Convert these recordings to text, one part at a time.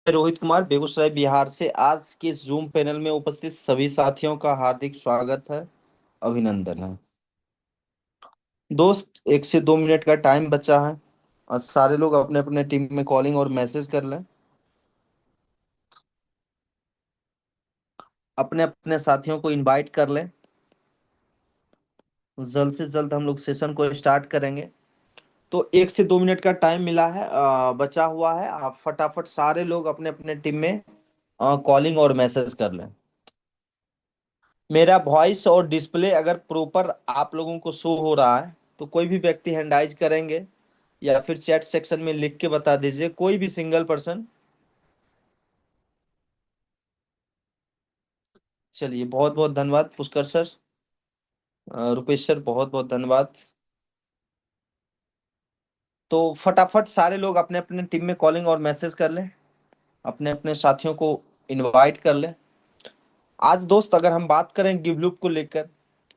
रोहित कुमार बेगूसराय बिहार से आज के जूम पैनल में उपस्थित सभी साथियों का हार्दिक स्वागत है। अभिनंदन है। दोस्त, 1 से 2 मिनट का टाइम बचा है और सारे लोग अपने अपने टीम में कॉलिंग और मैसेज कर लें। अपने अपने साथियों को इनवाइट कर लें। जल्द से जल्द हम लोग सेशन को स्टार्ट करेंगे। तो 1 से 2 मिनट का टाइम मिला है, बचा हुआ है। आप फटाफट सारे लोग अपने अपने टीम में कॉलिंग और मैसेज कर लें। मेरा वॉइस और डिस्प्ले अगर प्रॉपर आप लोगों को शो हो रहा है तो कोई भी व्यक्ति हैंडाइज करेंगे या फिर चैट सेक्शन में लिख के बता दीजिए, कोई भी सिंगल पर्सन। चलिए, बहुत बहुत धन्यवाद पुष्कर सर। रुपेश सर, बहुत बहुत धन्यवाद। तो फटाफट सारे लोग अपने अपने टीम में कॉलिंग और मैसेज कर लें। अपने अपने साथियों को इनवाइट कर लें। आज दोस्त अगर हम बात करें गिवलुप को लेकर,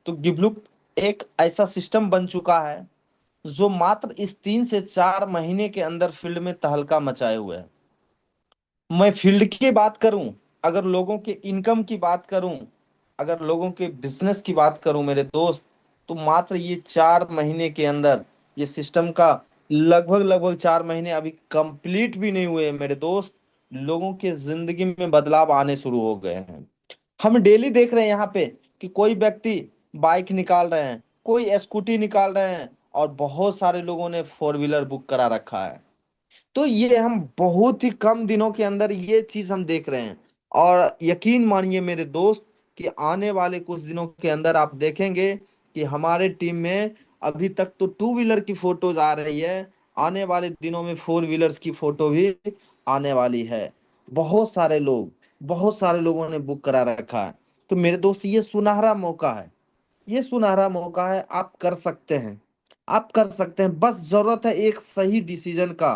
तो गिवलुप एक ऐसा सिस्टम बन चुका है जो मात्र इस 3 से 4 महीने के अंदर फील्ड में तहलका मचाए हुए है। मैं फील्ड की बात करूं, अगर लोगों के इनकम की बात करूं, अगर लोगों के बिजनेस की बात करूं मेरे दोस्त, तो मात्र ये 4 महीने के अंदर ये सिस्टम का लगभग लगभग 4 महीने अभी कंप्लीट भी नहीं हुए मेरे दोस्त, लोगों के जिंदगी में बदलाव आने शुरू हो गए हैं। हम डेली देख रहे हैं यहाँ पे कि कोई व्यक्ति बाइक निकाल रहे हैं, कोई स्कूटी निकाल रहे हैं, और बहुत सारे लोगों ने फोर व्हीलर बुक करा रखा है। तो ये हम बहुत ही कम दिनों के अंदर ये चीज हम देख रहे हैं। और यकीन मानिए मेरे दोस्त कि आने वाले कुछ दिनों के अंदर आप देखेंगे कि हमारे टीम में अभी तक तो टू व्हीलर की फोटोज आ रही है, आने वाले दिनों में फोर व्हीलर्स की फोटो भी आने वाली है। बहुत सारे लोगों ने बुक करा रखा है। तो मेरे दोस्त, ये सुनहरा मौका है। ये सुनहरा मौका है, आप कर सकते हैं। आप कर सकते हैं, बस जरूरत है एक सही डिसीजन का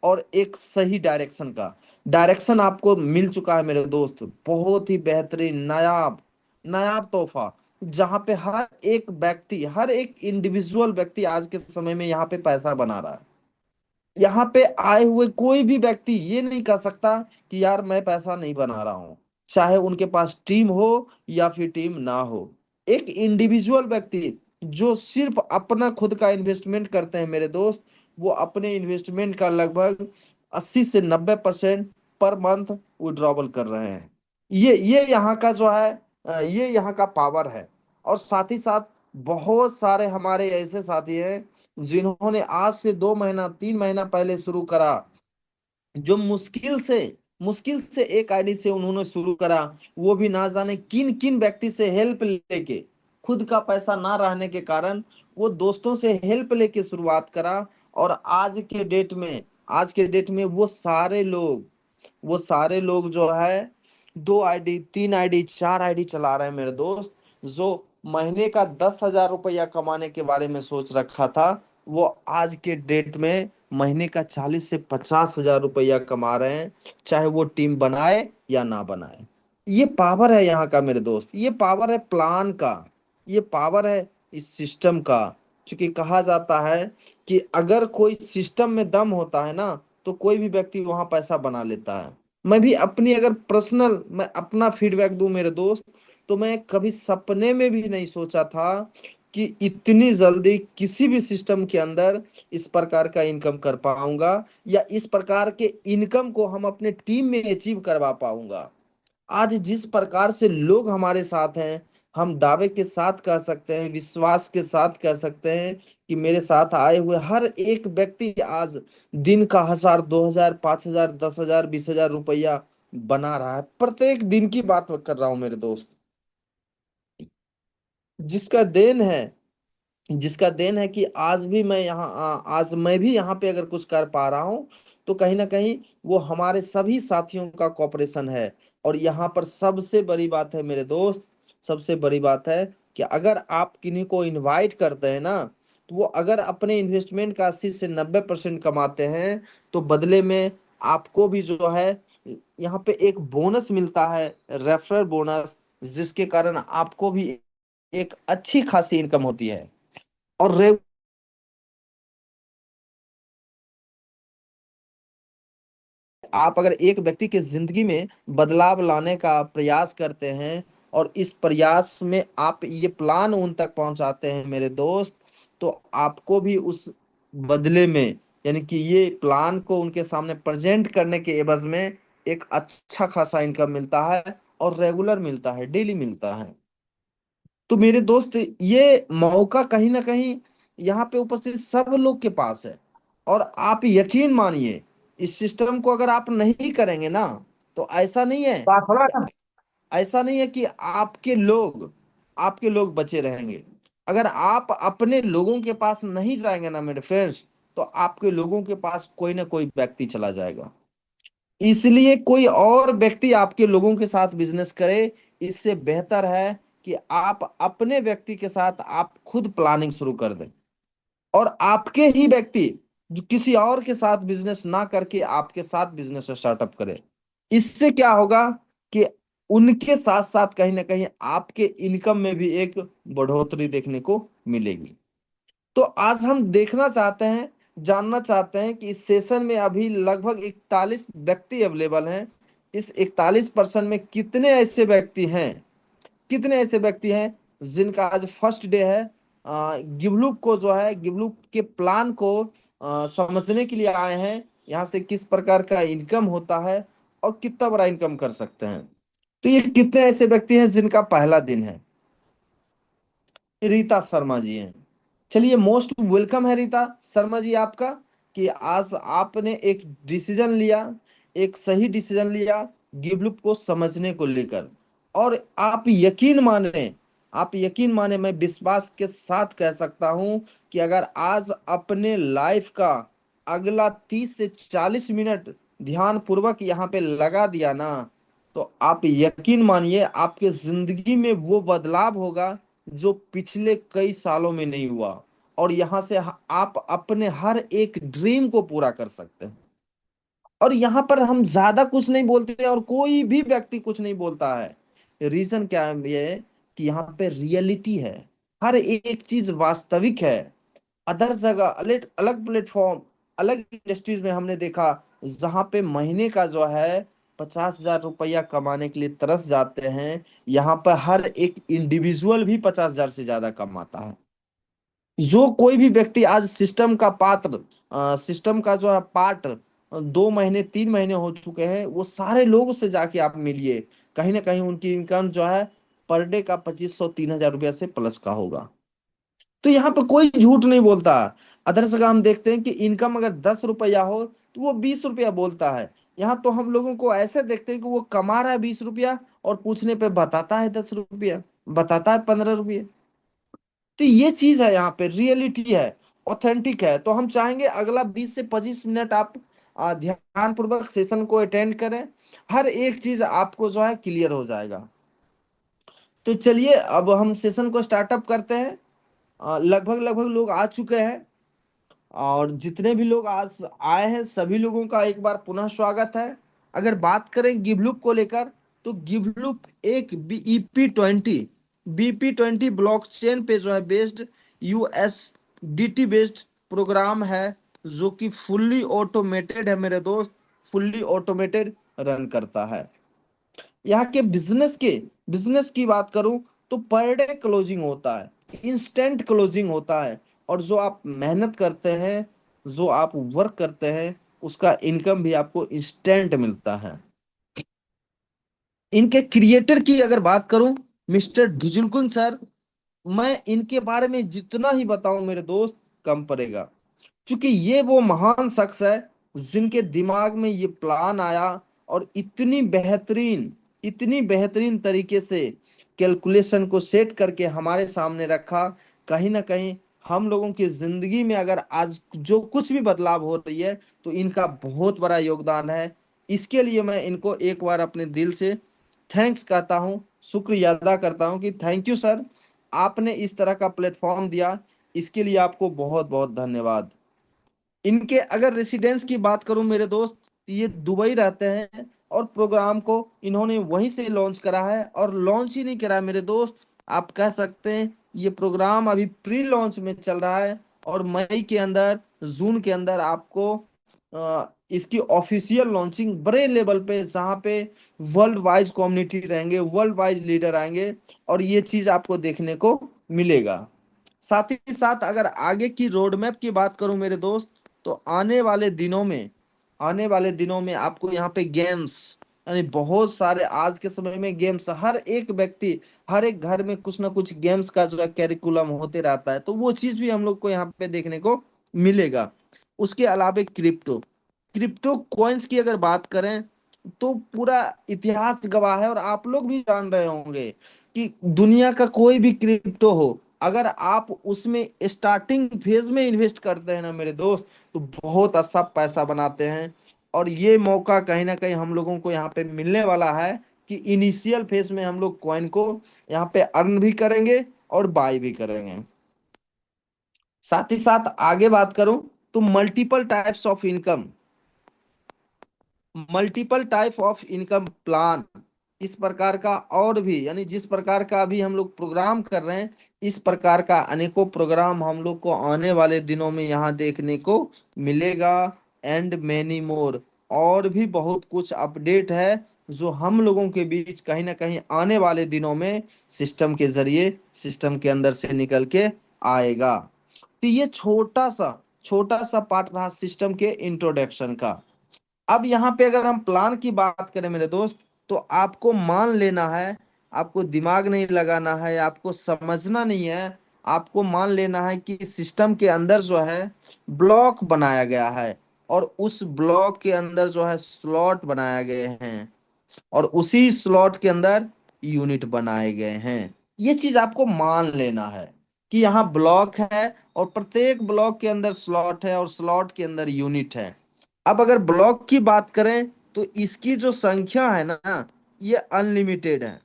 और एक सही डायरेक्शन का। डायरेक्शन आपको मिल चुका है मेरे दोस्त, बहुत ही बेहतरीन नायाब नायाब तोहफा, जहां पे हर एक व्यक्ति, हर एक इंडिविजुअल व्यक्ति आज के समय में यहाँ पे पैसा बना रहा है। यहाँ पे आए हुए कोई भी व्यक्ति ये नहीं कह सकता कि यार मैं पैसा नहीं बना रहा हूं, चाहे उनके पास टीम हो या फिर टीम ना हो। एक इंडिविजुअल व्यक्ति जो सिर्फ अपना खुद का इन्वेस्टमेंट करते हैं मेरे दोस्त, वो अपने इन्वेस्टमेंट का लगभग 80 से 90% पर मंथ विड्रॉवल कर रहे हैं। ये यहाँ का जो है, ये यहाँ का पावर है। और साथ ही साथ बहुत सारे हमारे ऐसे साथी हैं जिन्होंने आज से 2 महीना 3 महीना पहले शुरू करा, जो मुश्किल से एक आईडी से उन्होंने शुरू करा, वो भी ना जाने किन किन व्यक्ति से हेल्प लेके, खुद का पैसा ना रहने के कारण वो दोस्तों से हेल्प लेके शुरुआत करा। और आज के डेट में वो सारे लोग जो है 2 आईडी 3 आईडी 4 आईडी चला रहे हैं मेरे दोस्त। जो महीने का 10,000 रुपया कमाने के बारे में सोच रखा था, वो आज के डेट में महीने का 40 से 50 हजार रुपया कमा रहे हैं, चाहे वो टीम बनाए या ना बनाए। ये पावर है यहाँ का मेरे दोस्त, ये पावर है प्लान का, ये पावर है इस सिस्टम का। क्योंकि कहा जाता है कि अगर कोई सिस्टम में दम होता है ना, तो कोई भी व्यक्ति वहां पैसा बना लेता है। मैं भी अपनी अगर पर्सनल मैं अपना फीडबैक दूं मेरे दोस्त, तो मैं कभी सपने में भी नहीं सोचा था कि इतनी जल्दी किसी भी सिस्टम के अंदर इस प्रकार का इनकम कर पाऊंगा, या इस प्रकार के इनकम को हम अपने टीम में अचीव करवा पाऊंगा। आज जिस प्रकार से लोग हमारे साथ हैं, हम दावे के साथ कह सकते हैं, विश्वास के साथ कह सकते हैं कि मेरे साथ आए हुए हर एक व्यक्ति आज दिन का 1,000 2,000 5,000 10,000 20,000 रुपया बना रहा है। प्रत्येक दिन की बात कर रहा हूं मेरे दोस्त। जिसका देन है जिसका देन है कि आज भी मैं यहाँ आज मैं भी यहाँ पे अगर कुछ कर पा रहा हूँ, तो कहीं ना कहीं वो हमारे सभी साथियों का कॉपरेशन है। और यहाँ पर सबसे बड़ी बात है मेरे दोस्त, सबसे बड़ी बात है कि अगर आप किन्हीं को इनवाइट करते हैं ना, तो वो अगर अपने इन्वेस्टमेंट का 80 से 90% कमाते हैं, तो बदले में आपको भी जो है यहाँ पे एक बोनस मिलता है, रेफरल बोनस, जिसके कारण आपको भी एक अच्छी खासी इनकम होती है। और आप अगर एक व्यक्ति के जिंदगी में बदलाव लाने का प्रयास करते हैं और इस प्रयास में आप ये प्लान उन तक पहुंचाते हैं मेरे दोस्त, तो आपको भी उस बदले में, यानी कि ये प्लान को उनके सामने प्रेजेंट करने के एवज में एक अच्छा खासा इनकम मिलता है, और रेगुलर मिलता है, डेली मिलता है। तो मेरे दोस्त, ये मौका कहीं ना कहीं यहाँ पे उपस्थित सब लोग के पास है। और आप यकीन मानिए, इस सिस्टम को अगर आप नहीं करेंगे ना, तो ऐसा नहीं है कि आपके लोग बचे रहेंगे। अगर आप अपने लोगों के पास नहीं जाएंगे ना मेरे फ्रेंड्स, तो आपके लोगों के पास कोई ना कोई व्यक्ति चला जाएगा। इसलिए कोई और व्यक्ति आपके लोगों के साथ बिजनेस करे, इससे बेहतर है कि आप अपने व्यक्ति के साथ आप खुद प्लानिंग शुरू कर दें, और आपके ही व्यक्ति जो किसी और के साथ बिजनेस ना करके आपके साथ बिजनेस स्टार्टअप करे। इससे क्या होगा कि उनके साथ साथ कहीं ना कहीं आपके इनकम में भी एक बढ़ोतरी देखने को मिलेगी। तो आज हम देखना चाहते हैं, जानना चाहते हैं कि इस सेशन में अभी लगभग 41 व्यक्ति अवेलेबल हैं। इस 41% में कितने ऐसे व्यक्ति हैं जिनका आज फर्स्ट डे है, गिवलुक को जो है, गिवलुक के प्लान को समझने के लिए आए हैं, यहाँ से किस प्रकार का इनकम होता है और कितना बड़ा इनकम कर सकते हैं। तो ये कितने ऐसे व्यक्ति हैं जिनका पहला दिन है? रीता शर्मा जी हैं। चलिए, मोस्ट वेलकम है रीता शर्मा जी आपका, कि आज आपने एक डिसीजन लिया, एक सही डिसीजन लिया गिवलुप को समझने को लेकर। और आप यकीन माने, मैं विश्वास के साथ कह सकता हूं कि अगर आज अपने लाइफ का अगला 30 से 40 मिनट ध्यान पूर्वक यहाँ पे लगा दिया ना, तो आप यकीन मानिए आपके जिंदगी में वो बदलाव होगा जो पिछले कई सालों में नहीं हुआ। और यहाँ से आप अपने हर एक ड्रीम को पूरा कर सकते हैं। और यहाँ पर हम ज्यादा कुछ नहीं बोलते और कोई भी व्यक्ति कुछ नहीं बोलता है। रीजन क्या है ये, कि यहाँ पे रियलिटी है, हर एक चीज वास्तविक है। अदर जगह अलग अलग प्लेटफॉर्म, अलग इंडस्ट्रीज में हमने देखा जहां पे महीने का जो है 50,000 रुपया कमाने के लिए तरस जाते हैं, यहाँ पर हर एक इंडिविजुअल भी 50,000 से ज्यादा कमाता है। जो कोई भी व्यक्ति आज सिस्टम का जो है पार्ट 2 महीने 3 महीने हो चुके हैं, वो सारे लोगों से जाके आप मिलिए, कहीं ना कहीं उनकी इनकम जो है पर डे का 2,500 3,000 रुपया से प्लस का होगा। तो यहाँ पे कोई झूठ नहीं बोलता। अदर जगह हम देखते हैं कि इनकम अगर 10 रुपया हो तो वो 20 रुपया बोलता है। यहाँ तो हम लोगों को ऐसे देखते हैं कि वो कमा रहा है 20 रुपया, और पूछने पे बताता है 10 रुपया, बताता है 15 रुपये। तो ये चीज है, यहाँ पे रियलिटी है, ऑथेंटिक है। तो हम चाहेंगे अगला 20 से 25 मिनट आप ध्यान पूर्वक सेशन को अटेंड करें, हर एक चीज आपको जो है क्लियर हो जाएगा। तो चलिए अब हम सेशन को स्टार्टअप करते हैं। लगभग लगभग लोग आ चुके हैं, और जितने भी लोग आज आए हैं सभी लोगों का एक बार पुनः स्वागत है। अगर बात करें गिवलुक को लेकर, तो गिवलुक एक बीपी20 ब्लॉकचेन पे जो है बेस्ड यूएसडीटी बेस्ड प्रोग्राम है, जो कि फुल्ली ऑटोमेटेड है मेरे दोस्त, फुल्ली ऑटोमेटेड रन करता है। यहाँ के बिजनेस की बात करूं, तो पर डे क्लोजिंग होता है, इंस्टेंट क्लोजिंग होता है। और जो आप मेहनत करते हैं, जो आप वर्क करते हैं, उसका इनकम भी आपको इंस्टेंट मिलता है। इनके क्रिएटर की अगर बात करूं, मिस्टर डिजुलकुन सर, मैं इनके बारे में जितना ही बताऊं मेरे दोस्त कम पड़ेगा। क्योंकि ये वो महान शख्स है जिनके दिमाग में ये प्लान आया, और इतनी बेहतरीन तरीके से कैलकुलेशन को सेट करके हमारे सामने रखा। कहीं ना कहीं हम लोगों की जिंदगी में अगर आज जो कुछ भी बदलाव हो रही है, तो इनका बहुत बड़ा योगदान है। इसके लिए मैं इनको एक बार अपने दिल से थैंक्स कहता हूँ, शुक्रिया अदा करता हूँ कि थैंक यू सर, आपने इस तरह का प्लेटफॉर्म दिया, इसके लिए आपको बहुत बहुत धन्यवाद। इनके अगर रेसिडेंस की बात करूं मेरे दोस्त, ये दुबई रहते हैं, और प्रोग्राम को इन्होंने वहीं से लॉन्च करा है। और लॉन्च ही नहीं करा है मेरे दोस्त, आप कह सकते हैं ये प्रोग्राम अभी प्री लॉन्च में चल रहा है, और मई के अंदर, जून के अंदर आपको इसकी ऑफिशियल लॉन्चिंग बड़े लेवल पे, जहाँ पे वर्ल्ड वाइज कम्युनिटी रहेंगे, वर्ल्ड वाइज लीडर आएंगे, और ये चीज आपको देखने को मिलेगा। साथ ही साथ अगर आगे की रोड मैप की बात करूं मेरे दोस्त, तो आने वाले दिनों में आपको यहाँ पे गेम्स, यानी बहुत सारे आज के समय में गेम्स, हर एक व्यक्ति, हर एक घर में कुछ ना कुछ गेम्स का जो है कैरिकुलम होते रहता है, तो वो चीज भी हम लोग को यहाँ पे देखने को मिलेगा। उसके अलावा क्रिप्टो, क्रिप्टो कॉइन्स की अगर बात करें, तो पूरा इतिहास गवाह है, और आप लोग भी जान रहे होंगे कि दुनिया का कोई भी क्रिप्टो हो, अगर आप उसमें स्टार्टिंग फेज में इन्वेस्ट करते हैं ना मेरे दोस्त, तो बहुत अच्छा पैसा बनाते हैं। और ये मौका कहीं ना कहीं हम लोगों को यहाँ पे मिलने वाला है कि इनिशियल फेज में हम लोग कॉइन को यहाँ पे अर्न भी करेंगे और बाय भी करेंगे। साथ ही साथ आगे बात करूं, तो multiple type of income plan, इस प्रकार का और भी, यानी जिस प्रकार का अभी हम लोग प्रोग्राम कर रहे हैं, इस प्रकार का अनेकों प्रोग्राम हम लोग को आने वाले दिनों में यहाँ देखने को मिलेगा। एंड मैनी मोर, और भी बहुत कुछ अपडेट है जो हम लोगों के बीच कहीं ना कहीं आने वाले दिनों में सिस्टम के जरिए, सिस्टम के अंदर से निकल के आएगा। तो ये छोटा सा पार्ट रहा सिस्टम के इंट्रोडक्शन का। अब यहाँ पे अगर हम प्लान की बात करें मेरे दोस्त, तो आपको मान लेना है, आपको दिमाग नहीं लगाना है, आपको समझना नहीं है, आपको मान लेना है कि सिस्टम के अंदर जो है ब्लॉक बनाया गया है, और उस ब्लॉक के अंदर जो है स्लॉट बनाए गए हैं, और उसी स्लॉट के अंदर यूनिट बनाए गए हैं। ये चीज आपको मान लेना है कि यहाँ ब्लॉक है, और प्रत्येक ब्लॉक के अंदर स्लॉट है, और स्लॉट के अंदर यूनिट है। अब अगर ब्लॉक की बात करें, तो इसकी जो संख्या है ना, ये अनलिमिटेड है।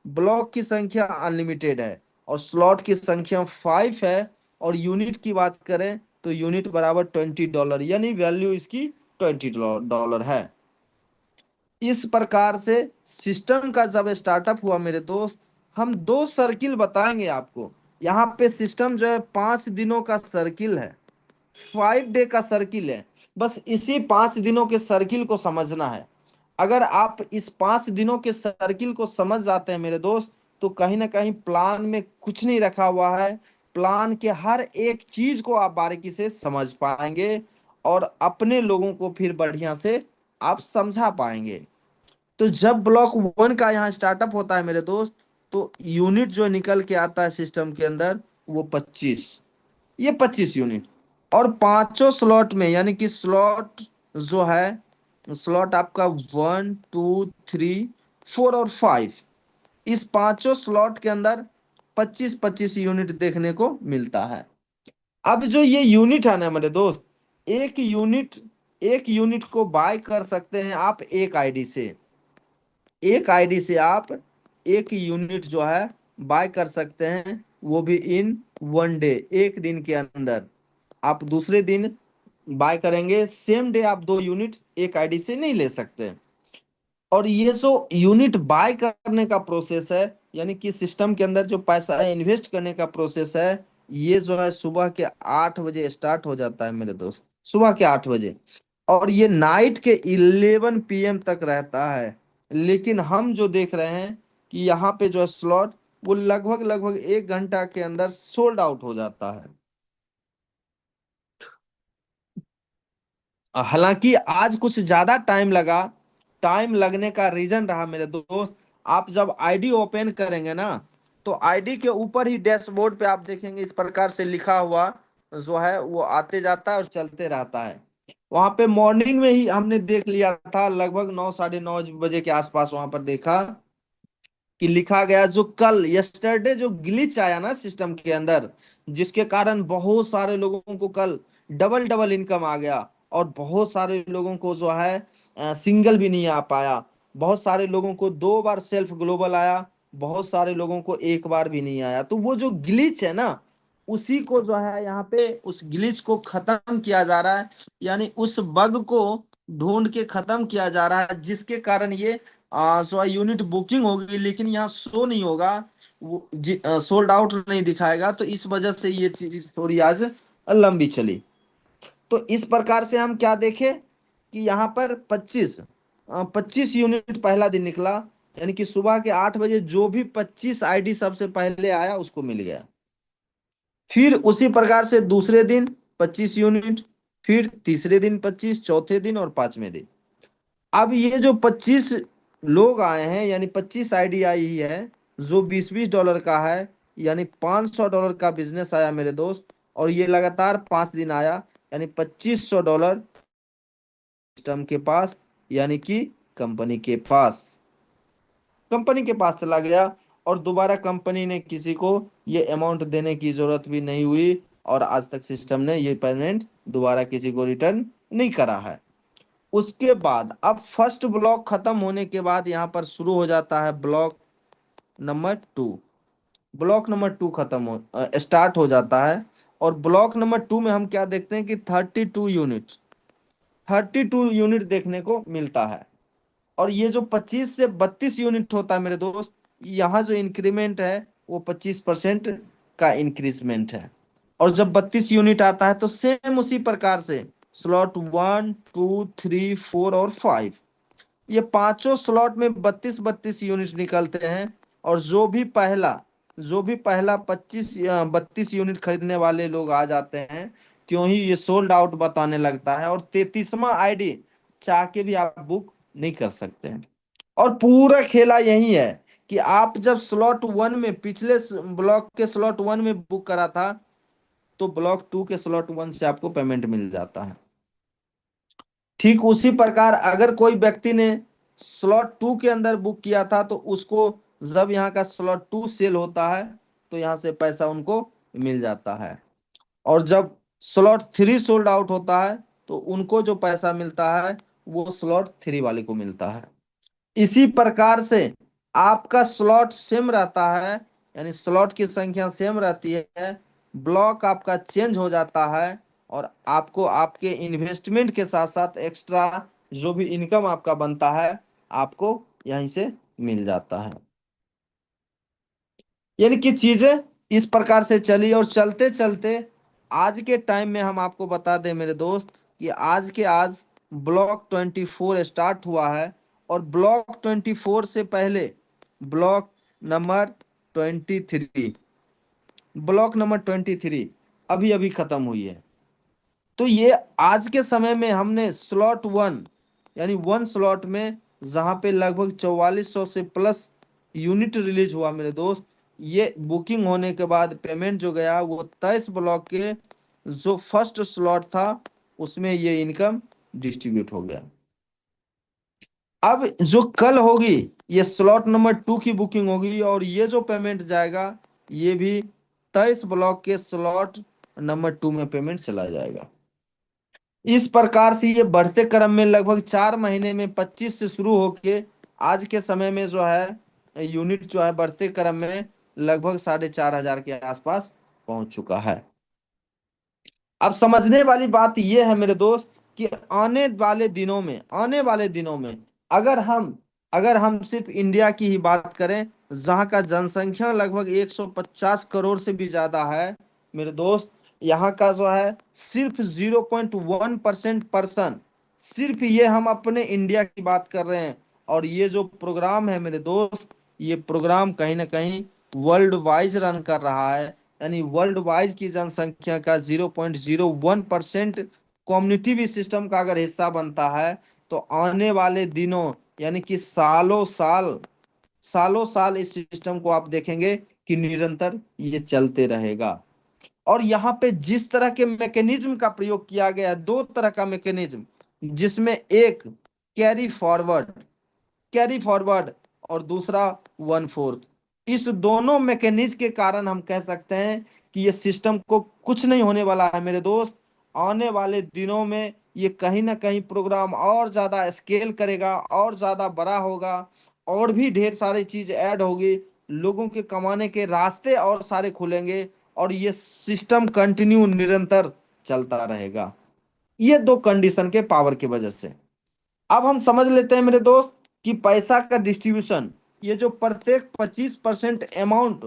ब्लॉक की संख्या अनलिमिटेड है, और स्लॉट की संख्या 5 है। और यूनिट की बात करें, तो यूनिट बराबर $20, यानी वैल्यू इसकी $20 है। इस प्रकार से सिस्टम का जब स्टार्टअप हुआ मेरे दोस्त, हम दो सर्किल बताएंगे आपको। यहाँ पे सिस्टम जो है 5 दिनों का सर्किल है, 5 डे का सर्किल है। बस इसी 5 दिनों के सर्किल को समझना है। अगर आप इस 5 दिनों के सर्किल को समझ जाते हैं मेरे दोस्त, तो कहीं ना कहीं प्लान में कुछ नहीं रखा हुआ है, प्लान के हर एक चीज को आप बारीकी से समझ पाएंगे, और अपने लोगों को फिर बढ़िया से आप समझा पाएंगे। तो जब ब्लॉक 1 का यहाँ स्टार्टअप होता है मेरे दोस्त, तो यूनिट जो निकल के आता है सिस्टम के अंदर, वो 25, ये 25 यूनिट। और पांचों स्लॉट में, यानी कि स्लॉट जो है, स्लॉट आपका 1, 2, 3, 4 और 5, इस पांचों स्लॉट के अंदर 25-25 यूनिट देखने को मिलता है। अब जो ये यूनिट है ना मेरे दोस्त, एक यूनिट एक यूनिट को बाय कर सकते हैं आप एक आईडी से आप एक यूनिट जो है बाय कर सकते हैं, वो भी इन 1 डे, एक दिन के अंदर। आप दूसरे दिन बाय करेंगे, सेम डे आप 2 यूनिट एक आईडी से नहीं ले सकते। और ये जो यूनिट बाय करने का प्रोसेस है, यानी कि सिस्टम के अंदर जो पैसा इन्वेस्ट करने का प्रोसेस है, ये जो है सुबह के 8 बजे स्टार्ट हो जाता है मेरे दोस्त, सुबह के 8 बजे, और ये नाइट के 11 PM तक रहता है। लेकिन हम जो देख रहे हैं कि यहाँ पे जो है स्लॉट, वो लगभग लगभग 1 घंटा के अंदर सोल्ड आउट हो जाता है। हालांकि आज कुछ ज्यादा टाइम लगा, टाइम लगने का रीजन रहा मेरे दोस्त, आप जब आईडी ओपन करेंगे ना, तो आईडी के ऊपर ही डैशबोर्ड पे आप देखेंगे इस प्रकार से लिखा हुआ जो है, वो आते जाता है और चलते रहता है। वहां पे मॉर्निंग में ही हमने देख लिया था, लगभग 9, 9:30 बजे के आसपास वहां पर देखा कि लिखा गया, जो कल यस्टरडे जो ग्लिच आया ना सिस्टम के अंदर, जिसके कारण बहुत सारे लोगों को कल डबल डबल इनकम आ गया, और बहुत सारे लोगों को जो है सिंगल भी नहीं आ पाया, बहुत सारे लोगों को 2 बार सेल्फ ग्लोबल आया, बहुत सारे लोगों को एक बार भी नहीं आया। तो वो जो ग्लिच है ना, उसी को जो है यहाँ पे उस ग्लिच को खत्म किया जा रहा है, यानी उस बग को ढूंढ के खत्म किया जा रहा है, जिसके कारण ये सो यूनिट बुकिंग होगी, लेकिन यहाँ शो नहीं होगा, वो सोल्ड आउट नहीं दिखाएगा। तो इस वजह से ये चीज थोड़ी आज लंबी चली। तो इस प्रकार से हम क्या देखें कि यहाँ पर 25 यूनिट पहला दिन निकला, यानी कि सुबह के 8 बजे जो भी 25 आईडी सबसे पहले आया उसको मिल गया। फिर उसी प्रकार से दूसरे दिन 25 यूनिट, फिर तीसरे दिन 25, चौथे दिन और पांचवें दिन। अब ये जो 25 लोग आए हैं, यानी 25 आईडी आई ही है, जो 20-20 डॉलर का है, यानी $500 का बिजनेस आया मेरे दोस्त। और ये लगातार 5 दिन आया, यानी $2500 सिस्टम के पास, यानी कि कंपनी के पास कंपनी के पास चला गया। और दोबारा कंपनी ने किसी को ये अमाउंट देने की जरूरत भी नहीं हुई, और आज तक सिस्टम ने ये पेमेंट दोबारा किसी को रिटर्न नहीं करा है। उसके बाद अब फर्स्ट ब्लॉक खत्म होने के बाद यहाँ पर शुरू हो जाता है block number 2। Block number 2 start हो जाता है। और ब्लॉक नंबर 2 में हम क्या देखते हैं कि 32 यूनिट देखने को मिलता है। और ये जो 25 से 32 यूनिट होता है मेरे दोस्त, यहाँ जो इंक्रीमेंट है वो 25% का इंक्रीजमेंट है। और जब 32 यूनिट आता है तो सेम उसी प्रकार से स्लॉट 1, 2, 3, 4 और 5, ये पांचों स्लॉट में 32-32 यूनिट निकलते हैं। और जो भी पहला 32 यूनिट खरीदने वाले लोग आ जाते हैं, त्यों ही ये सोल्ड आउट बताने लगता है। और 33वां आईडी चाह के भी आप बुक नहीं कर सकते हैं। और पूरा खेला यही है कि आप जब स्लॉट 1 में, पिछले ब्लॉक के स्लॉट 1 में बुक करा था, तो ब्लॉक 2 के स्लॉट 1 से आपको पेमेंट मिल जाता है। ठीक उसी प्रकार अगर कोई व्यक्ति ने स्लॉट 2 के अंदर बुक किया था, तो उसको जब यहाँ का स्लॉट 2 सेल होता है, तो यहाँ से पैसा उनको मिल जाता है। और जब स्लॉट 3 सोल्ड आउट होता है, तो उनको जो पैसा मिलता है वो स्लॉट 3 वाले को मिलता है। इसी प्रकार से आपका स्लॉट सेम रहता है, यानी स्लॉट की संख्या सेम रहती है, ब्लॉक आपका चेंज हो जाता है। और आपको आपके इन्वेस्टमेंट के साथ साथ एक्स्ट्रा जो भी इनकम आपका बनता है, आपको यहीं से मिल जाता है। यानी कि चीजें इस प्रकार से चली। और चलते चलते आज के टाइम में हम आपको बता दें मेरे दोस्त, कि आज ब्लॉक 24 स्टार्ट हुआ है। और ब्लॉक 24 से पहले ब्लॉक नंबर 23 ब्लॉक नंबर 23 अभी अभी खत्म हुई है। तो ये आज के समय में हमने स्लॉट 1, यानी 1 स्लॉट में, जहां पे लगभग 4400 से प्लस यूनिट रिलीज हुआ मेरे दोस्त, ये बुकिंग होने के बाद पेमेंट जो गया वो 23 ब्लॉक के जो फर्स्ट स्लॉट था उसमें ये इनकम डिस्ट्रीब्यूट हो गया। अब जो कल होगी, ये स्लॉट नंबर 2 की बुकिंग होगी, और ये जो पेमेंट जाएगा ये भी 23 ब्लॉक के स्लॉट नंबर 2 में पेमेंट चला जाएगा। इस प्रकार से ये बढ़ते क्रम में लगभग 4 महीने में 25 से शुरू होके आज के समय में जो है यूनिट जो है बढ़ते क्रम में लगभग 4500 के आसपास पहुंच चुका है। अब समझने वाली बात यह है मेरे दोस्त, कि आने वाले दिनों में अगर हम अगर हम सिर्फ इंडिया की ही बात करें, जहां का जनसंख्या लगभग 150 करोड़ से भी ज्यादा है मेरे दोस्त, यहाँ का जो है सिर्फ 0.1% पर्सन, सिर्फ ये हम अपने इंडिया की बात कर रहे हैं। और ये जो प्रोग्राम है मेरे दोस्त, ये प्रोग्राम कहीं ना कहीं वर्ल्ड वाइज रन कर रहा है, यानी वर्ल्ड वाइज की जनसंख्या का 0.01% कम्युनिटी भी सिस्टम का अगर हिस्सा बनता है, तो आने वाले दिनों, यानी कि सालों साल इस सिस्टम को आप देखेंगे कि निरंतर ये चलते रहेगा। और यहाँ पे जिस तरह के मैकेनिज्म का प्रयोग किया गया है, दो तरह का मैकेनिज्म, जिसमें एक कैरी फॉरवर्ड और दूसरा 1/4, इस दोनों मैकेनिज्म के कारण हम कह सकते हैं कि ये सिस्टम को कुछ नहीं होने वाला है मेरे दोस्त। आने वाले दिनों में ये कहीं ना कहीं प्रोग्राम और ज्यादा स्केल करेगा, और ज्यादा बड़ा होगा, और भी ढेर सारी चीज ऐड होगी, लोगों के कमाने के रास्ते और सारे खुलेंगे, और ये सिस्टम कंटिन्यू निरंतर चलता रहेगा, ये दो कंडीशन के पावर की वजह से। अब हम समझ लेते हैं मेरे दोस्त कि पैसा का डिस्ट्रीब्यूशन, ये जो प्रत्येक 25% अमाउंट,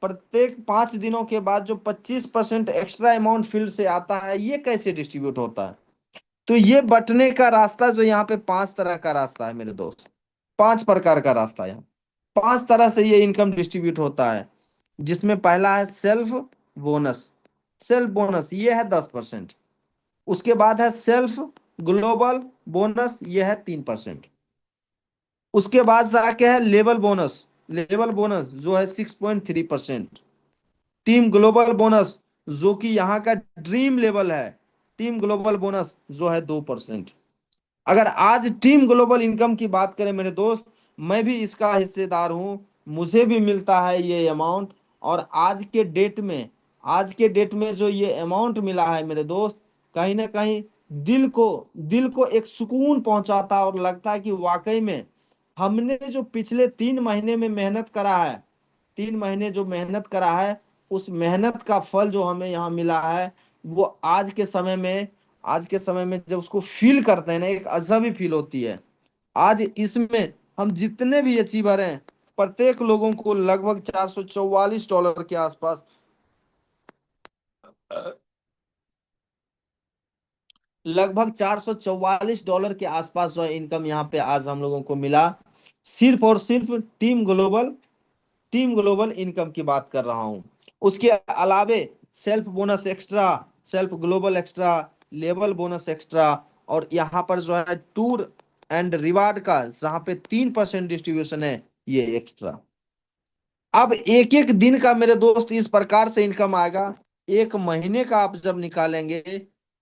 प्रत्येक 5 दिनों के बाद जो 25% एक्स्ट्रा अमाउंट फील्ड से आता है, ये कैसे डिस्ट्रीब्यूट होता है। तो ये बटने का रास्ता जो यहाँ पे 5 तरह का रास्ता है मेरे दोस्त, 5 प्रकार का रास्ता है यहाँ। 5 तरह से ये इनकम डिस्ट्रीब्यूट होता है, जिसमें पहला है सेल्फ बोनस। सेल्फ बोनस ये है 10%। उसके बाद है सेल्फ ग्लोबल बोनस, ये है 3%। उसके बाद से आके है लेवल बोनस। लेवल बोनस जो है 6.3%। टीम ग्लोबल बोनस जो कि यहाँ का ड्रीम लेवल है, टीम ग्लोबल बोनस जो है 2%। अगर आज टीम ग्लोबल इनकम की बात करें मेरे दोस्त, मैं भी इसका हिस्सेदार हूं, मुझे भी मिलता है ये अमाउंट। और आज के डेट में जो ये अमाउंट मिला है मेरे दोस्त, कहीं ना कहीं दिल को दिल को एक सुकून पहुंचाता है, और लगता है कि वाकई में हमने जो पिछले 3 महीने में मेहनत करा है, 3 महीने जो मेहनत करा है, उस मेहनत का फल जो हमें यहाँ मिला है, वो आज के समय में जब उसको फील करते हैं ना, एक अजब ही फील होती है। आज इसमें हम जितने भी अचीवर हैं, प्रत्येक लोगों को लगभग $444 के आसपास, लगभग $444 के आसपास जो है इनकम यहाँ पे आज हम लोगों को मिला। सिर्फ और सिर्फ टीम ग्लोबल इनकम की बात कर रहा हूं। उसके अलावे self bonus extra, self global extra, level bonus extra, और यहाँ पर जो है टूर एंड रिवार्ड का जहाँ पे 3% डिस्ट्रीब्यूशन है, ये एक्स्ट्रा। अब एक एक दिन का मेरे दोस्त इस प्रकार से इनकम आएगा। एक महीने का आप जब निकालेंगे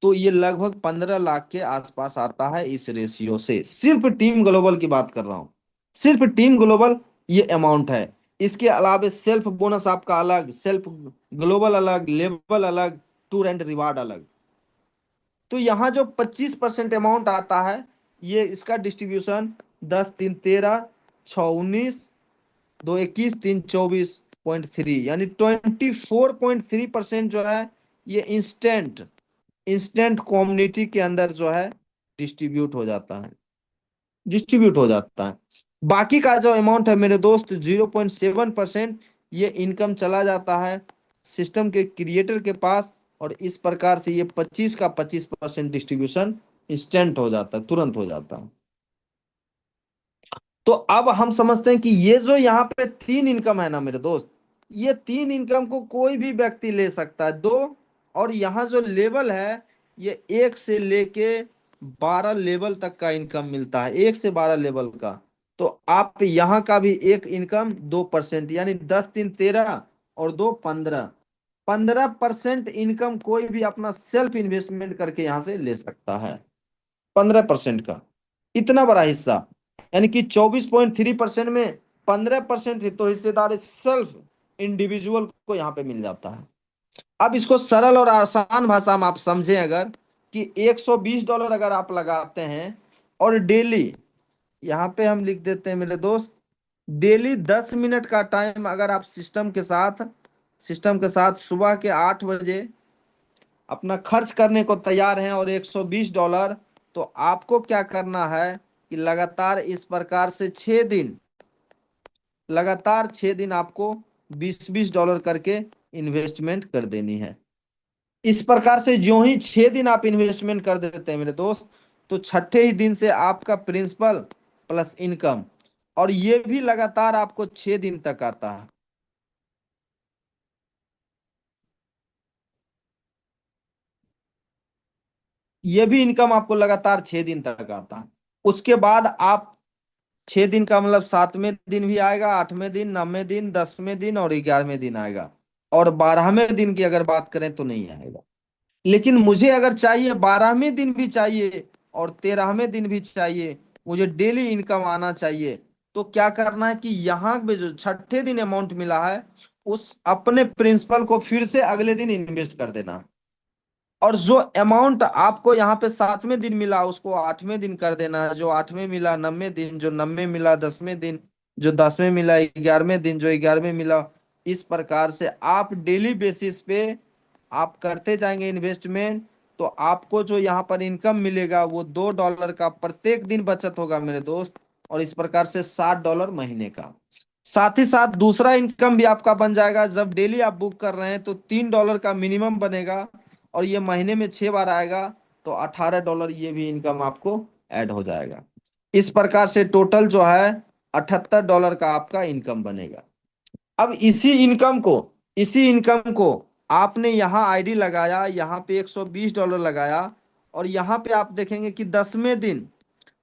तो ये लगभग 15 लाख के आसपास आता है इस रेशियो से। सिर्फ टीम ग्लोबल की बात कर रहा हूं, सिर्फ टीम ग्लोबल ये अमाउंट है। इसके अलावा सेल्फ बोनस आपका अलग, सेल्फ ग्लोबल अलग, लेवल अलग, टूर एंड रिवार्ड अलग। तो यहाँ जो 25% अमाउंट आता है, ये इसका डिस्ट्रीब्यूशन 10 3 13, 6 19, 2 21 3 24.3, यानी 24.3% जो है ये इंस्टेंट कम्युनिटी के अंदर जो है डिस्ट्रीब्यूट हो जाता है, डिस्ट्रीब्यूट हो जाता है। बाकी का जो अमाउंट है मेरे दोस्त, 0.7% ये इनकम चला जाता है सिस्टम के क्रिएटर के पास। और इस प्रकार से ये 25 का 25% डिस्ट्रीब्यूशन इंस्टेंट हो जाता है, तुरंत हो जाता है। तो अब हम समझते हैं कि ये जो यहाँ पे 3 इनकम है ना मेरे दोस्त, ये 3 इनकम को कोई भी व्यक्ति ले सकता है, दो। और यहाँ जो लेवल है, ये 1 से लेके 12 लेवल तक का इनकम मिलता है, 1 से 12 लेवल का। तो आप यहाँ का भी एक इनकम 2%, यानी 10 3 13 और 2 15, 15% इनकम कोई भी अपना सेल्फ इन्वेस्टमेंट करके यहाँ से ले सकता है। 15% का इतना बड़ा हिस्सा, यानी कि 24.3% में 15% तो हिस्सेदार सेल्फ इंडिविजुअल को यहाँ पे मिल जाता है। अब इसको सरल और आसान भाषा में आप समझें, अगर कि $120 अगर आप लगाते हैं, और डेली, यहाँ पे हम लिख देते हैं मेरे दोस्त, डेली 10 मिनट का टाइम अगर आप सिस्टम के साथ सुबह के 8 बजे अपना खर्च करने को तैयार हैं, और $120, तो आपको क्या करना है कि लगातार इस प्रकार से 6 दिन, लगातार 6 दिन आपको $20 करके इन्वेस्टमेंट कर देनी है। इस प्रकार से जो ही 6 दिन आप इन्वेस्टमेंट कर देते हैं मेरे दोस्त, तो छठे ही दिन से आपका प्रिंसिपल प्लस इनकम, और ये भी लगातार आपको 6 दिन तक आता है। ये भी इनकम आपको लगातार 6 दिन तक आता है। उसके बाद आप 6 दिन का मतलब 7वें दिन भी आएगा, 8वें दिन, 9वें दिन, 10वें दिन और 11वें दिन आएगा। और 12वें दिन की अगर बात करें तो नहीं आएगा। लेकिन मुझे अगर चाहिए 12वें दिन भी चाहिए और 13वें दिन भी चाहिए, मुझे डेली इनकम आना चाहिए, तो क्या करना है कि यहाँ पे जो छठे दिन अमाउंट मिला है, उस अपने प्रिंसिपल को फिर से अगले दिन इन्वेस्ट कर देना है। और जो अमाउंट आपको यहाँ पे 7वें दिन मिला, उसको 8वें दिन कर देना है। जो 8वें मिला 9वें दिन, जो 9वें मिला 10वें दिन, जो 10वें मिला 11वें दिन, जो 11वें मिला। इस प्रकार से आप डेली बेसिस पे आप करते जाएंगे इन्वेस्टमेंट, तो आपको जो यहाँ पर इनकम मिलेगा वो $2 का प्रत्येक दिन बचत होगा मेरे दोस्त। और इस प्रकार से $60 महीने का। साथ ही साथ दूसरा इनकम भी आपका बन जाएगा, जब डेली आप बुक कर रहे हैं तो $3 का मिनिमम बनेगा, और ये महीने में 6 बार आएगा। तो $18 ये भी इनकम आपको ऐड हो जाएगा। इस प्रकार से टोटल जो है $78 का आपका इनकम बनेगा। अब इसी इनकम को आपने यहाँ आईडी लगाया, यहाँ पे $120 लगाया, और यहाँ पे आप देखेंगे कि 10वें दिन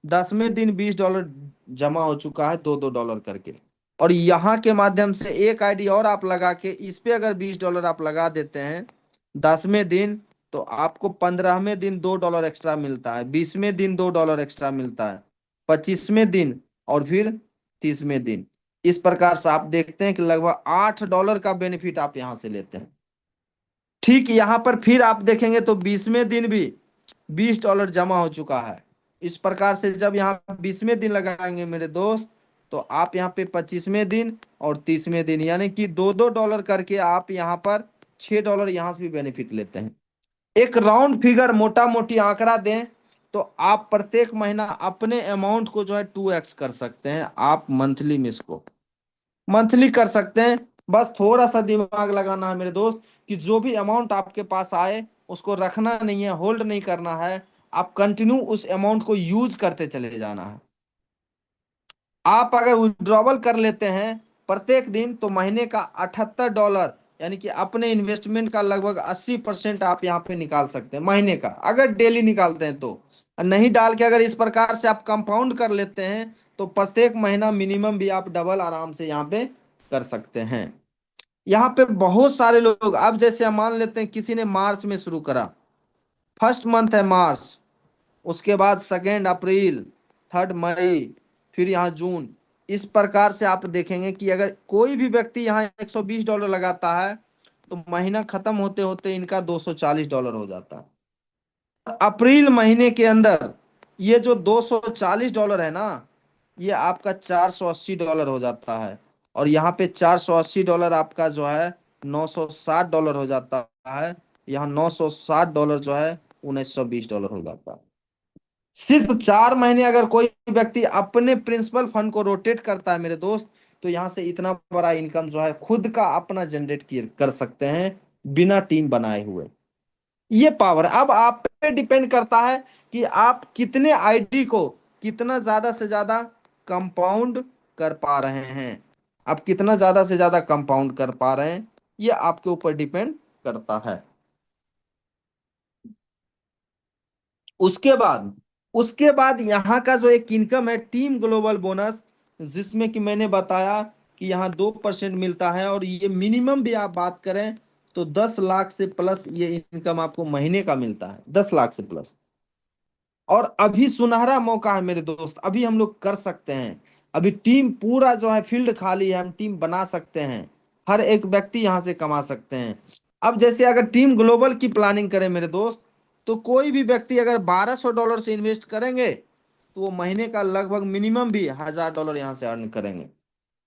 $20 जमा हो चुका है, $2 करके। और यहाँ के माध्यम से एक आईडी और आप लगा के इस पे अगर $20 आप लगा देते हैं 10वें दिन, तो आपको 15वें दिन $2 एक्स्ट्रा मिलता है, 20वें दिन $2 एक्स्ट्रा मिलता है, 25वें दिन, और फिर 30वें दिन। इस प्रकार से आप देखते हैं कि लगभग $8 का बेनिफिट आप यहां से लेते हैं। ठीक यहाँ पर फिर आप देखेंगे तो 20वें दिन भी $20 जमा हो चुका है। इस प्रकार से जब यहाँ 20वें दिन लगाएंगे मेरे दोस्त, तो आप यहाँ पे 25वें दिन और 30वें दिन, यानी कि $2 करके आप यहाँ पर $6 यहाँ से भी बेनिफिट लेते हैं। एक राउंड फिगर मोटा मोटी आंकड़ा दें तो आप प्रत्येक महीना अपने अमाउंट को जो है 2x कर सकते हैं। आप मंथली में इसको मंथली कर सकते हैं। बस थोड़ा सा दिमाग लगाना है मेरे दोस्त कि जो भी अमाउंट आपके पास आए उसको रखना नहीं है, होल्ड नहीं करना है, आप कंटिन्यू उस अमाउंट को यूज करते चले जाना है। आप अगर विड्रॉवल कर लेते हैं प्रत्येक दिन तो महीने का $78, यानी कि अपने इन्वेस्टमेंट का लगभग 80% आप यहाँ पे निकाल सकते हैं महीने का, अगर डेली निकालते हैं तो। नहीं डाल के अगर इस प्रकार से आप कंपाउंड कर लेते हैं तो प्रत्येक महीना मिनिमम भी आप डबल आराम से यहाँ पे कर सकते हैं। यहाँ पे बहुत सारे लोग, अब जैसे हम मान लेते हैं किसी ने मार्च में शुरू करा, फर्स्ट मंथ है मार्च, उसके बाद 2 अप्रैल, 3 मई, फिर यहाँ जून। इस प्रकार से आप देखेंगे कि अगर कोई भी व्यक्ति यहाँ $120 लगाता है तो महीना खत्म होते होते इनका $240 हो जाता है। अप्रैल महीने के अंदर ये जो $240 है ना, ये आपका $480 हो जाता है। और यहाँ पे $480 आपका जो है $960 हो जाता है। यहाँ $960 जो है $1920 हो जाता है। सिर्फ 4 महीने अगर कोई व्यक्ति अपने प्रिंसिपल फंड को रोटेट करता है मेरे दोस्त, तो यहाँ से इतना बड़ा इनकम जो है खुद का अपना जनरेट कर सकते हैं बिना टीम बनाए हुए। ये पावर अब आप पे डिपेंड करता है कि आप कितने आईडी को कितना ज्यादा से ज्यादा कंपाउंड कर पा रहे हैं। आप कितना ज्यादा से ज्यादा कंपाउंड कर पा रहे हैं, ये आपके ऊपर डिपेंड करता है। उसके बाद उसके बाद यहाँ का जो एक इनकम है टीम ग्लोबल बोनस, जिसमें कि मैंने बताया कि यहाँ 2% मिलता है, और ये मिनिमम भी आप बात करें तो 10 लाख से प्लस ये इनकम आपको महीने का मिलता है, 10 लाख से प्लस। और अभी सुनहरा मौका है मेरे दोस्त, अभी हम लोग कर सकते हैं। अभी टीम पूरा जो है फील्ड खाली है, हम टीम बना सकते हैं, हर एक व्यक्ति यहाँ से कमा सकते हैं। अब जैसे अगर टीम ग्लोबल की प्लानिंग करें मेरे दोस्त, तो कोई भी व्यक्ति अगर $1200 से इन्वेस्ट करेंगे तो वो महीने का लगभग मिनिमम भी $1000 यहाँ से अर्न करेंगे।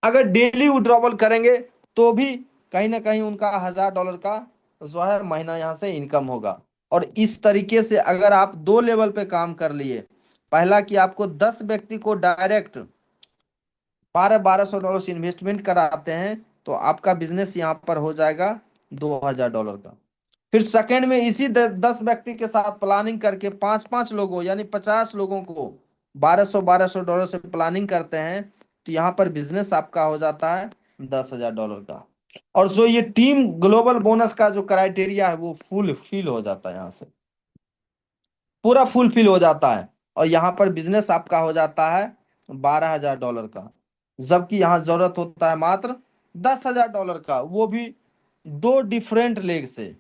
अगर डेली विड्रॉवल करेंगे तो भी कहीं ना कहीं उनका $1000 का जो है महीना यहाँ से इनकम होगा। और इस तरीके से अगर आप 2 लेवल पे काम कर लिए, पहला कि आपको 10 व्यक्ति को डायरेक्ट 1200 से इन्वेस्टमेंट कराते हैं तो आपका बिजनेस यहाँ पर हो जाएगा $2000 का। फिर सेकंड में इसी 10 व्यक्ति के साथ प्लानिंग करके 5-5 लोगों यानी 50 लोगों को $1200 से प्लानिंग करते हैं तो यहाँ पर बिजनेस आपका हो जाता है $10,000 का। और जो ये टीम ग्लोबल बोनस का जो क्राइटेरिया है वो फुल फिल हो जाता है, यहाँ से पूरा फुल फिल हो जाता है, और यहाँ पर बिजनेस आपका हो जाता है $12,000 का। जबकि यहाँ जरूरत होता है मात्र $10,000 का, वो भी 2 डिफरेंट लेग से,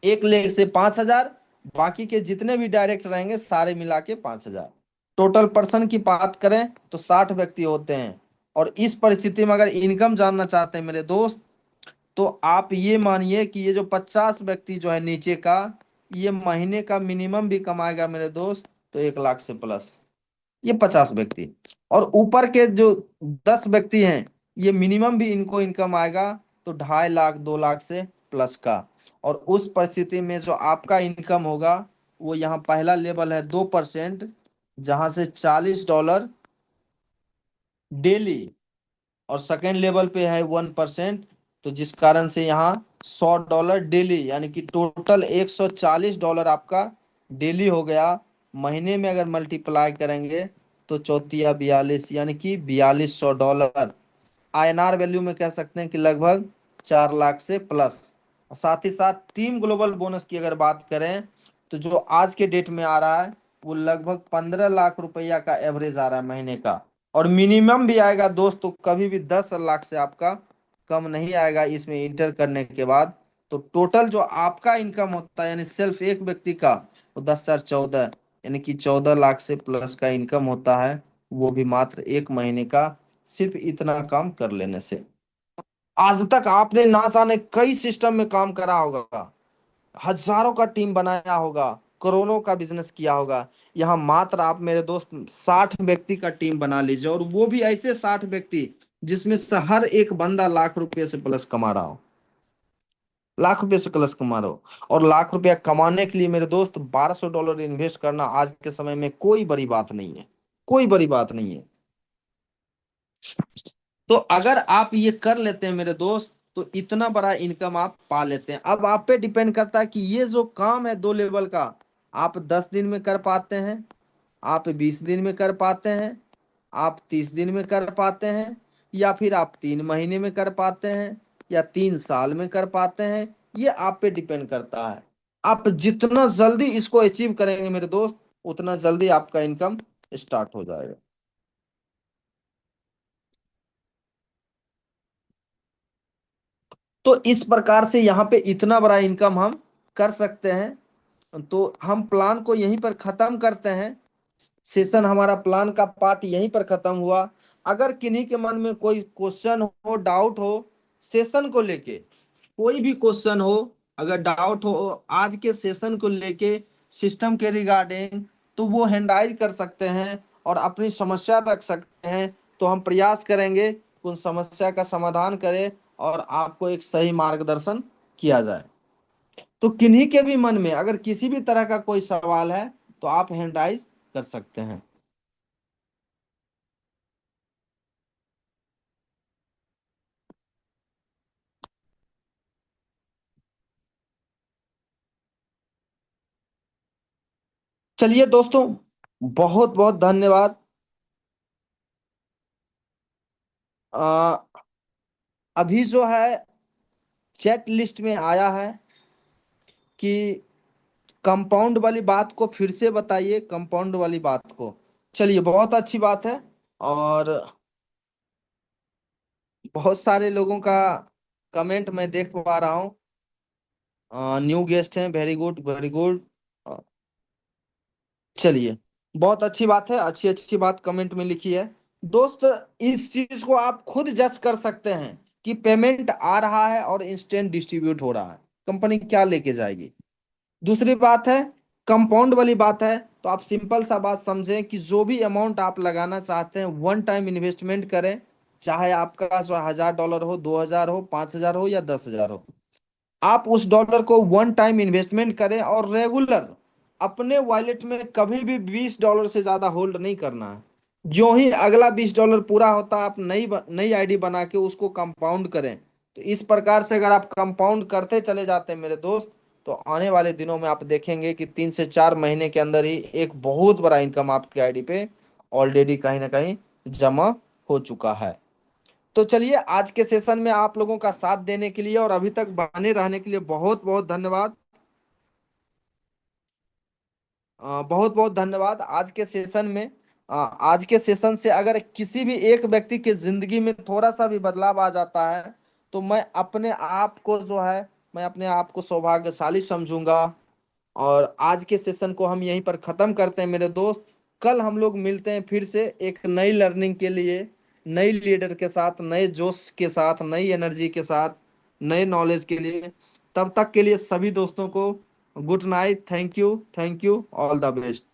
एक लेग से 5,000, बाकी के जितने भी डायरेक्ट रहेंगे सारे मिला के 5,000। टोटल पर्सन की बात करें तो 60 व्यक्ति होते हैं। और इस परिस्थिति में अगर इनकम जानना चाहते हैं मेरे दोस्त, तो आप ये मानिए कि ये जो 50 व्यक्ति जो है नीचे का, ये महीने का मिनिमम भी कमाएगा मेरे दोस्त तो 1 लाख से प्लस, ये 50 व्यक्ति। और ऊपर के जो 10 व्यक्ति हैं, ये मिनिमम भी इनको इनकम आएगा तो 2.5 लाख 2 लाख से प्लस का। और उस परिस्थिति में जो आपका इनकम होगा वो यहाँ पहला लेवल है 2%, जहां से $40 डेली, और सेकेंड लेवल पे है 1%, तो जिस कारण से यहाँ $100 डेली, यानी कि टोटल $140 आपका डेली हो गया, महीने में अगर मल्टीप्लाई करेंगे तो चौथिया 42, यानी कि $4200। आईएनआर वैल्यू में कह सकते हैं कि लगभग 4 लाख से प्लस। साथ ही साथ टीम ग्लोबल बोनस की अगर बात करें तो जो आज के डेट में आ रहा है वो लगभग 15 लाख रुपया का एवरेज आ रहा है महीने का। और मिनिमम भी आएगा दोस्त तो कभी भी 10 लाख से आपका कम नहीं आएगा इसमें इंटर करने के बाद। तो टोटल जो आपका इनकम होता है यानी सिर्फ एक व्यक्ति का, वो 10 4 14, यानी कि 14 लाख से प्लस का इनकम होता है, वो भी मात्र एक महीने का, सिर्फ इतना काम कर लेने से। आज तक आपने ना जाने कई सिस्टम में काम करा होगा, हजारों का टीम बनाया होगा, करोड़ों का बिजनेस किया होगा। यहाँ मात्र आप मेरे दोस्त 60 व्यक्ति का टीम बना लीजिए, और वो भी ऐसे 60 व्यक्ति जिसमें से हर एक बंदा लाख रुपए से प्लस कमा रहा हो, लाख रुपए से प्लस कमा रहा हो। और लाख रुपया कमाने के लिए मेरे दोस्त $1200 इन्वेस्ट करना आज के समय में कोई बड़ी बात नहीं है, कोई बड़ी बात नहीं है। तो अगर आप ये कर लेते हैं मेरे दोस्त, तो इतना बड़ा इनकम आप पा लेते हैं। अब आप पे डिपेंड करता है कि ये जो काम है 2 लेवल का, आप 10 दिन में कर पाते हैं, आप 20 दिन में कर पाते हैं, आप 30 दिन में कर पाते हैं, या फिर आप 3 महीने में कर पाते हैं, या 3 साल में कर पाते हैं। ये आप पे डिपेंड करता है। आप जितना जल्दी इसको अचीव करेंगे मेरे दोस्त, उतना जल्दी आपका इनकम स्टार्ट हो जाएगा। तो इस प्रकार से यहाँ पे इतना बड़ा इनकम हम कर सकते हैं। तो हम प्लान को यहीं पर खत्म करते हैं। सेशन हमारा प्लान का पार्ट यहीं पर खत्म हुआ। अगर किन्हीं के मन में कोई क्वेश्चन हो, डाउट हो सेशन को लेके, कोई भी क्वेश्चन हो, अगर डाउट हो आज के सेशन को लेके, सिस्टम के रिगार्डिंग, तो वो हैंडराइज कर सकते हैं और अपनी समस्या रख सकते हैं। तो हम प्रयास करेंगे कि उन समस्या का समाधान करें और आपको एक सही मार्गदर्शन किया जाए। तो किन्हीं के भी मन में अगर किसी भी तरह का कोई सवाल है तो आप हैंडराइज कर सकते हैं। चलिए दोस्तों, बहुत बहुत धन्यवाद। अ, अभी जो है चैट लिस्ट में आया है कि कंपाउंड वाली बात को फिर से बताइए, कंपाउंड वाली बात को। चलिए, बहुत अच्छी बात है। और बहुत सारे लोगों का कमेंट मैं देख पा रहा हूँ। न्यू गेस्ट हैं, वेरी गुड वेरी गुड। चलिए, बहुत अच्छी बात है, अच्छी अच्छी बात कमेंट में लिखी है। दोस्त, इस चीज को आप खुद जज कर सकते हैं कि पेमेंट आ रहा है और इंस्टेंट डिस्ट्रीब्यूट हो रहा है, कंपनी क्या लेके जाएगी। दूसरी बात है, कंपाउंड वाली बात है, तो आप सिंपल सा बात समझें कि जो भी अमाउंट आप लगाना चाहते हैं वन टाइम इन्वेस्टमेंट करें। चाहे आपका जो $1000 हो, 2000 हो, 5000 हो, या 10,000 हो, आप उस डॉलर को वन टाइम इन्वेस्टमेंट करें और रेगुलर अपने वॉलेट में कभी भी $20 से ज्यादा होल्ड नहीं करना है। जो ही अगला $20 पूरा होता है, आप नई नई आईडी बना के उसको कंपाउंड करें। तो इस प्रकार से अगर आप कंपाउंड करते चले जाते हैं मेरे दोस्त, तो आने वाले दिनों में आप देखेंगे कि 3 से 4 महीने के अंदर ही एक बहुत बड़ा इनकम आपकी आईडी पे ऑलरेडी कहीं ना कहीं जमा हो चुका है। तो चलिए, आज के सेशन में आप लोगों का साथ देने के लिए और अभी तक बने रहने के लिए बहुत बहुत धन्यवाद। बहुत बहुत धन्यवाद। आज के सेशन से अगर किसी भी एक व्यक्ति की जिंदगी में थोड़ा सा भी बदलाव आ जाता है, तो मैं अपने आप को सौभाग्यशाली समझूंगा। और आज के सेशन को हम यहीं पर खत्म करते हैं मेरे दोस्त। कल हम लोग मिलते हैं फिर से एक नई लर्निंग के लिए, नई लीडर के साथ, नए जोश के साथ, नई एनर्जी के साथ, नए नॉलेज के लिए। तब तक के लिए सभी दोस्तों को good night, thank you, thank you, all the best.